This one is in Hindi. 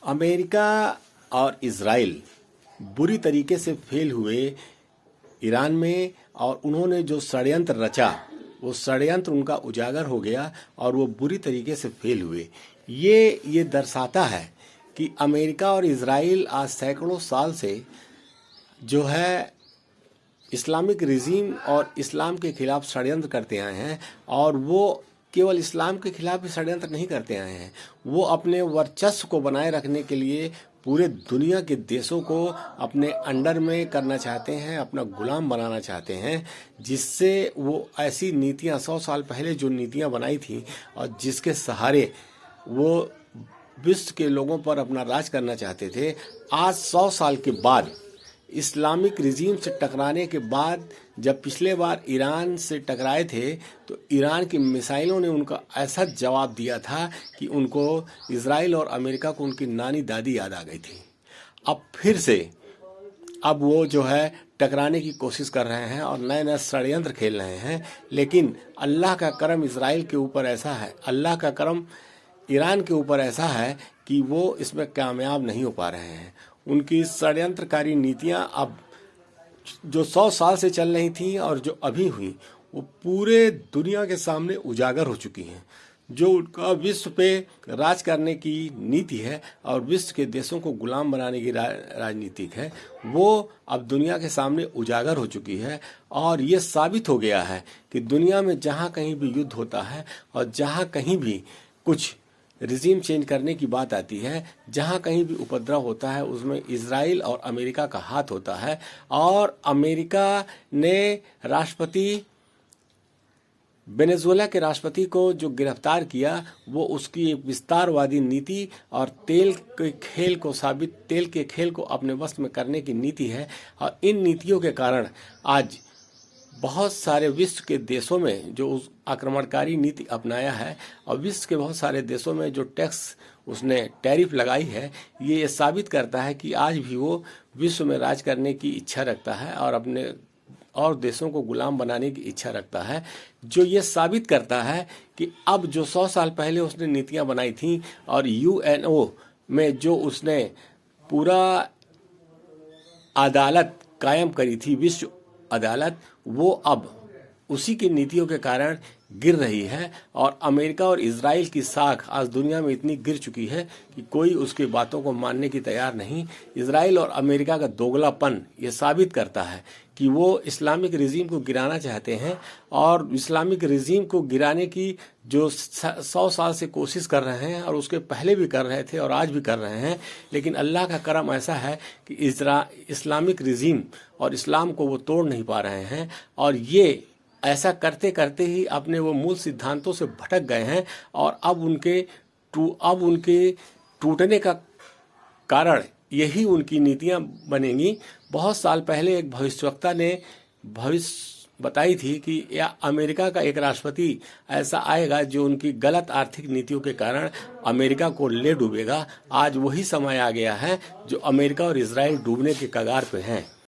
अमेरिका और इज़राइल बुरी तरीके से फेल हुए ईरान में, और उन्होंने जो षड्यंत्र रचा वो षड्यंत्र उनका उजागर हो गया और वो बुरी तरीके से फेल हुए। ये दर्शाता है कि अमेरिका और इज़राइल आज सैकड़ों साल से जो है इस्लामिक रिजीम और इस्लाम के खिलाफ षड्यंत्र करते आए हैं, और वो केवल इस्लाम के खिलाफ भी षड्यंत्र नहीं करते आए हैं, वो अपने वर्चस्व को बनाए रखने के लिए पूरे दुनिया के देशों को अपने अंडर में करना चाहते हैं, अपना गुलाम बनाना चाहते हैं, जिससे वो ऐसी नीतियां 100 साल पहले जो नीतियां बनाई थी और जिसके सहारे वो विश्व के लोगों पर अपना राज करना चाहते थे, आज 100 साल के बाद इस्लामिक रिजीम से टकराने के बाद जब पिछले बार ईरान से टकराए थे तो ईरान की मिसाइलों ने उनका ऐसा जवाब दिया था कि उनको इज़राइल और अमेरिका को उनकी नानी दादी याद आ गई थी। अब फिर से अब वो जो है टकराने की कोशिश कर रहे हैं और नए नए षड्यंत्र खेल रहे हैं, लेकिन अल्लाह का करम इज़राइल के ऊपर ऐसा है, अल्लाह का करम ईरान के ऊपर ऐसा है कि वो इसमें कामयाब नहीं हो पा रहे हैं। उनकी षड्यंत्रकारी नीतियां अब जो 100 साल से चल रही थी और जो अभी हुई वो पूरे दुनिया के सामने उजागर हो चुकी हैं। जो उनका विश्व पे राज करने की नीति है और विश्व के देशों को गुलाम बनाने की राजनीतिक है, वो अब दुनिया के सामने उजागर हो चुकी है। और ये साबित हो गया है कि दुनिया में जहाँ कहीं भी युद्ध होता है और जहाँ कहीं भी कुछ रिजीम चेंज करने की बात आती है, जहां कहीं भी उपद्रव होता है, उसमें इज़राइल और अमेरिका का हाथ होता है। और अमेरिका ने राष्ट्रपति वेनेजुएला के राष्ट्रपति को जो गिरफ्तार किया, वो उसकी एक विस्तारवादी नीति और तेल के खेल को अपने वश में करने की नीति है। और इन नीतियों के कारण आज बहुत सारे विश्व के देशों में जो उस आक्रमणकारी नीति अपनाया है और विश्व के बहुत सारे देशों में जो टैक्स उसने टैरिफ लगाई है, ये साबित करता है कि आज भी वो विश्व में राज करने की इच्छा रखता है और अपने और देशों को गुलाम बनाने की इच्छा रखता है। जो ये साबित करता है कि अब जो 100 साल पहले उसने नीतियां बनाई थी और यूएनओ में जो उसने पूरा अदालत कायम करी थी, विश्व अदालत, वो अब उसी की नीतियों के कारण गिर रही है। और अमेरिका और इज़राइल की साख आज दुनिया में इतनी गिर चुकी है कि कोई उसकी बातों को मानने की तैयार नहीं। इज़राइल और अमेरिका का दोगलापन ये साबित करता है कि वो इस्लामिक रिजीम को गिराना चाहते हैं, और इस्लामिक रिजीम को गिराने की जो 100 साल से कोशिश कर रहे हैं और उसके पहले भी कर रहे थे और आज भी कर रहे हैं। लेकिन अल्लाह का करम ऐसा है कि इस्लामिक रिजीम और इस्लाम को वो तोड़ नहीं पा रहे हैं, और ये ऐसा करते करते ही अपने वो मूल सिद्धांतों से भटक गए हैं। और अब उनके टूटने का कारण यही उनकी नीतियां बनेंगी। बहुत साल पहले एक भविष्यवक्ता ने भविष्य बताई थी कि या अमेरिका का एक राष्ट्रपति ऐसा आएगा जो उनकी गलत आर्थिक नीतियों के कारण अमेरिका को ले डूबेगा। आज वही समय आ गया है जो अमेरिका और इज़राइल डूबने के कगार पे हैं।